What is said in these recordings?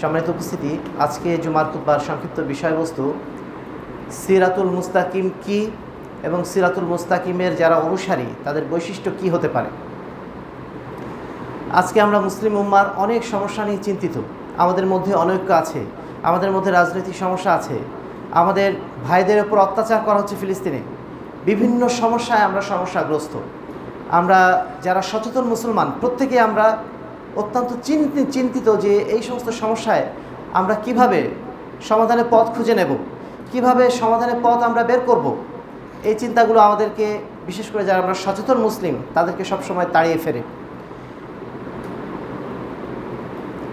সম্মানিত উপস্থিতি, আজকে জুমার খুতবার সংক্ষিপ্ত বিষয়বস্তু সিরাতুল মুস্তাকিম কি এবং সিরাতুল মুস্তাকিমের যারা অনুসারী তাদের বৈশিষ্ট্য কি হতে পারে। আজকে আমরা মুসলিম উম্মার অনেক সমস্যা নিয়ে চিন্তিত। আমাদের মধ্যে অনৈক্য আছে, আমাদের মধ্যে রাজনৈতিক সমস্যা আছে, আমাদের ভাইদের উপর অত্যাচার করা হচ্ছে ফিলিস্তিনে, বিভিন্ন সমস্যায় আমরা সমস্যাগ্রস্ত। আমরা যারা সচেতন মুসলমান প্রত্যেকে আমরা অত্যন্ত চিন্তিত যে এই সমস্ত সমস্যায় আমরা কিভাবে সমাধানের পথ খুঁজে নেব, কিভাবে সমাধানের পথ আমরা বের করব। এই চিন্তাগুলো আমাদেরকে, বিশেষ করে যারা আমরা সচেতন মুসলিম, তাদেরকে সবসময় তাড়িয়ে ফেরে।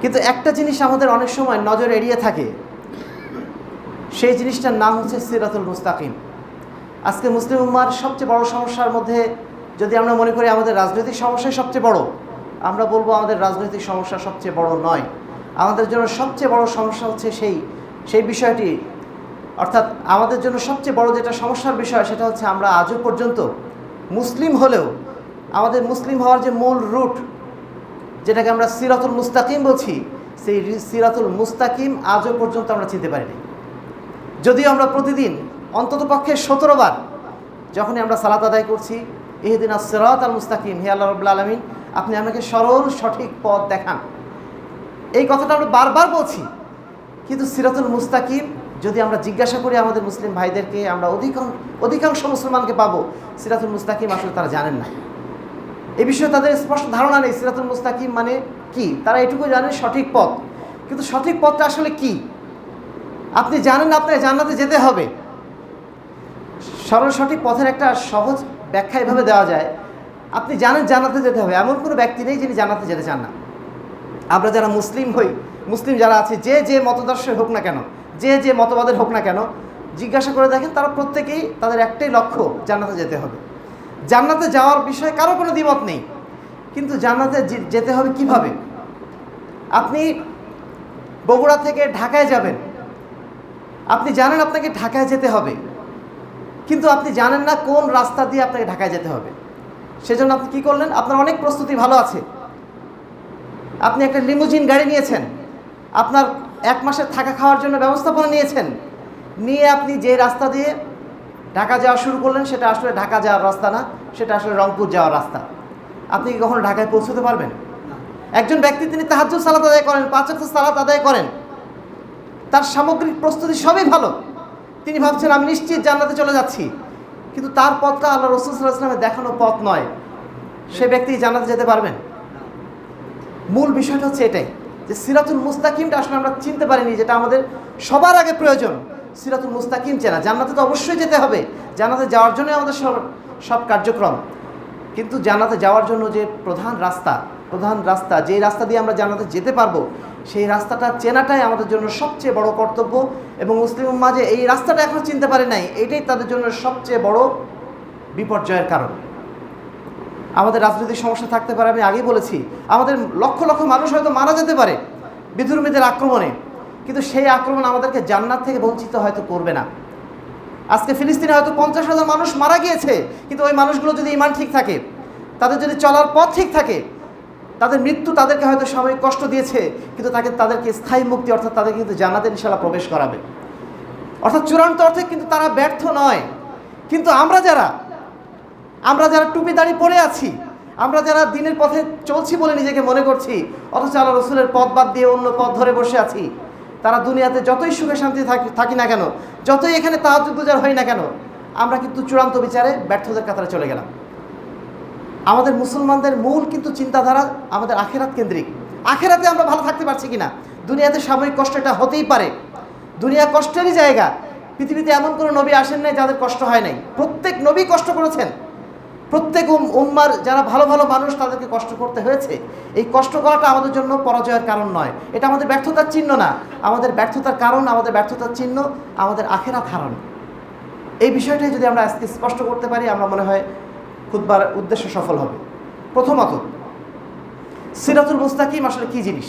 কিন্তু একটা জিনিস আমাদের অনেক সময় নজর এড়িয়ে থাকে, সেই জিনিসটার নাম হচ্ছে সিরাতুল মুস্তাকিম। আজকে মুসলিম উম্মার সবচেয়ে বড় সমস্যার মধ্যে যদি আমরা মনে করি আমাদের রাজনৈতিক সমস্যাই সবচেয়ে বড়, আমরা বলবো আমাদের রাজনৈতিক সমস্যা সবচেয়ে বড় নয়। আমাদের জন্য সবচেয়ে বড় সমস্যা হচ্ছে সেই বিষয়টি, অর্থাৎ আমাদের জন্য সবচেয়ে বড় যেটা সমস্যার বিষয় সেটা হচ্ছে আমরা আজও পর্যন্ত মুসলিম হলেও আমাদের মুসলিম হওয়ার যে মূল রুট, যেটাকে আমরা সিরাতুল মুস্তাকিম বলছি, সেই সিরাতুল মুস্তাকিম আজও পর্যন্ত আমরা চিনতে পারিনি। যদিও আমরা প্রতিদিন অন্ততপক্ষে 17 বার যখনই আমরা সালাত আদায় করছি, ইহদিনাস সিরাতাল মুস্তাকিম, হে আল্লাহ রাব্বুল আলামিন আপনি আমাকে সরল সঠিক পথ দেখান, এই কথাটা আমরা বারবার বলছি। কিন্তু সিরাতুল মুস্তাকিম যদি আমরা জিজ্ঞাসা করি আমাদের মুসলিম ভাইদেরকে, আমরা অধিকাংশ মুসলমানকে পাবো সিরাতুল মুস্তাকিম আসলে তারা জানেন না। এই বিষয়ে তাদের স্পষ্ট ধারণা নেই সিরাতুল মুস্তাকিম মানে কি। তারা এটুকু জানেন সঠিক পথ, কিন্তু সঠিক পথটা আসলে কি আপনি জানেন না। আপনাকে জান্নাতে যেতে হবে। সরল সঠিক পথের একটা সহজ ব্যাখ্যা এভাবে দেওয়া যায়, আপনি জানেন জান্নাতে যেতে হবে, এমন কোনো ব্যক্তি নেই যিনি জান্নাতে যেতে চান না। আমরা যারা মুসলিম হই, মুসলিম যারা আছে, যে মতদর্শের হোক না কেন, যে মতবাদের হোক না কেন, জিজ্ঞাসা করে দেখেন তারা প্রত্যেকেই, তাদের একটাই লক্ষ্য, জান্নাতে যেতে হবে। জান্নাতে যাওয়ার বিষয়ে কারো কোনো দ্বিমত নেই, কিন্তু জান্নাতে যেতে হবে কিভাবে। আপনি বগুড়া থেকে ঢাকায় যাবেন, আপনি জানেন আপনাকে ঢাকায় যেতে হবে, কিন্তু আপনি জানেন না কোন রাস্তা দিয়ে আপনাকে ঢাকায় যেতে হবে। সেজন্য আপনি কী করলেন, আপনার অনেক প্রস্তুতি ভালো আছে, আপনি একটা লিমুজিন গাড়ি নিয়েছেন, আপনার 1 মাসের থাকা খাওয়ার জন্য ব্যবস্থাপনা নিয়েছেন, নিয়ে আপনি যে রাস্তা দিয়ে ঢাকা যাওয়া শুরু করলেন সেটা আসলে ঢাকা যাওয়ার রাস্তা না, সেটা আসলে রংপুর যাওয়ার রাস্তা। আপনি কি কখনো ঢাকায় পৌঁছতে পারবেন? একজন ব্যক্তি তিনি তাহাজ্জুদ সালাত আদায় করেন, 5 ওয়াক্ত সালাত আদায় করেন, তার সামগ্রিক প্রস্তুতি সবই ভালো, তিনি ভাবছেন আমি নিশ্চিত জান্নাতে চলে যাচ্ছি, কিন্তু তার পথটা আল্লাহ রাসূল সাল্লাল্লাহু আলাইহি ওয়াসাল্লামের দেখানো পথ নয়। সে ব্যক্তি জান্নাতে যেতে পারবেন? মূল বিষয়টা হচ্ছে এটাই যে সিরাতুল মুস্তাকিমটা আসলে আমরা চিনতে পারিনি, যেটা আমাদের সবার আগে প্রয়োজন। সিরাতুল মুস্তাকিম চেনা। জান্নাতে তো অবশ্যই যেতে হবে, জান্নাতে যাওয়ার জন্যই আমাদের সব কার্যক্রম, কিন্তু জান্নাতে যাওয়ার জন্য যে প্রধান রাস্তা, যে রাস্তা দিয়ে আমরা জান্নাতে যেতে পারবো, সেই রাস্তাটা চেনাটাই আমাদের জন্য সবচেয়ে বড় কর্তব্য। এবং মুসলিম উম্মাহ এই রাস্তাটা এখনো চিনতে পারে নাই, এটাই তাদের জন্য সবচেয়ে বড় বিপর্যয়ের কারণ। আমাদের রাজনৈতিক সমস্যা থাকতে পারে, আমি আগেই বলেছি, আমাদের লক্ষ লক্ষ মানুষ হয়তো মারা যেতে পারে বিধর্মীদের আক্রমণে, কিন্তু সেই আক্রমণ আমাদেরকে জান্নাত থেকে বঞ্চিত হয়তো করবে না। আজকে ফিলিস্তিনে হয়তো 50,000 মানুষ মারা গিয়েছে, কিন্তু ওই মানুষগুলো যদি ঈমান ঠিক থাকে, তাদের যদি চলার পথ ঠিক থাকে, তাদের মৃত্যু তাদেরকে হয়তো সাময়িক কষ্ট দিয়েছে, কিন্তু তাদেরকে স্থায়ী মুক্তি, অর্থাৎ তাদেরকে কিন্তু জান্নাতে ইনশাআল্লাহ প্রবেশ করাবে। অর্থাৎ চূড়ান্ত অর্থে কিন্তু তারা ব্যর্থ নয়। কিন্তু আমরা যারা টুপি দাড়ি পরে আছি, আমরা যারা দিনের পথে চলছি বলে নিজেকে মনে করছি, অথচ আল্লাহ রসুলের পথ বাদ দিয়ে অন্য পথ ধরে বসে আছি, তারা দুনিয়াতে যতই সুখে শান্তি থাকি না কেন, যতই এখানে তাহাজ্জুদ গুজার হই না কেন, আমরা কিন্তু চূড়ান্ত বিচারে ব্যর্থদের কাতারে চলে গেলাম। আমাদের মুসলমানদের মূল কিন্তু চিন্তাধারা আমাদের আখেরাত কেন্দ্রিক। আখেরাতে আমরা ভালো থাকতে পারছি কিনা। দুনিয়াতে সাময়িক কষ্ট এটা হতেই পারে, দুনিয়া কষ্টেরই জায়গা। পৃথিবীতে এমন কোনো নবী আসেন নাই যাদের কষ্ট হয় নাই, প্রত্যেক নবী কষ্ট করেছেন। প্রত্যেক উম্মার যারা ভালো ভালো মানুষ, তাদেরকে কষ্ট করতে হয়েছে। এই কষ্ট করাটা আমাদের জন্য পরাজয়ের কারণ নয়, এটা আমাদের ব্যর্থতার চিহ্ন না। আমাদের ব্যর্থতার কারণ, আমাদের ব্যর্থতার চিহ্ন আমাদের আখেরাত হারানো। এই বিষয়টাই যদি আমরা আজকে স্পষ্ট করতে পারি, আমরা মনে হয় খুতবার উদ্দেশ্য সফল হবে। প্রথমত, সিরাতুল মুস্তাকিম আসলে কি জিনিস,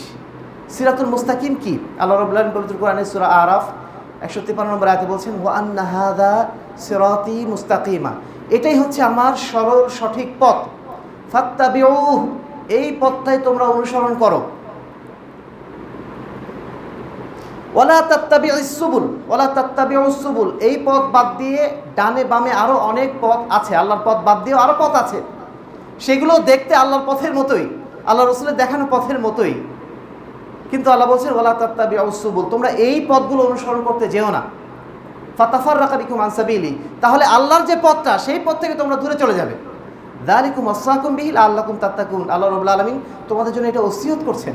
সিরাতুল মুস্তাকিম কি? আল্লাহ রাব্বুল আলামিন পবিত্র কোরআনে সূরা আরাফ 153 নম্বর আয়াতে বলছেন, ওয়া আন্না হাযা সিরাতি মুস্তাকিমা, এটাই হচ্ছে আমার সরল সঠিক পথ, ফাত্তাবিউহু, এই পথটাই তোমরা অনুসরণ করো। ওয়ালা তাত্তাবিউস সুবুল, ওয়ালা তাত্তাবিউস সুবুল, এই পথ বাদ দিয়ে ডানে বামে আরও অনেক পথ আছে, আল্লাহর পথ বাদ দিয়েও আরও পথ আছে, সেগুলো দেখতে আল্লাহর পথের মতোই, আল্লাহ রসুলের দেখানো পথের মতোই, কিন্তু আল্লাহ বলছেন ওয়ালা তাত্তাবিউস সুবুল, তোমরা এই পথগুলো অনুসরণ করতে যেও না। ফাতাফাররাকা বিকুম আন সাবিলি, তাহলে আল্লাহর যে পথটা সেই পথ থেকে তোমরা দূরে চলে যাবে। যালিকুম ওয়াসাকুম বিহি লাআল্লাকুম তাত্তাকুন, আল্লাহ রাব্বুল আলামিন তোমাদের জন্য এটা ওসিয়ত করছেন।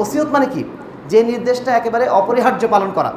ওসিয়ত মানে কি? যে নির্দেশটা একেবারে অপরিহার্য পালন করা,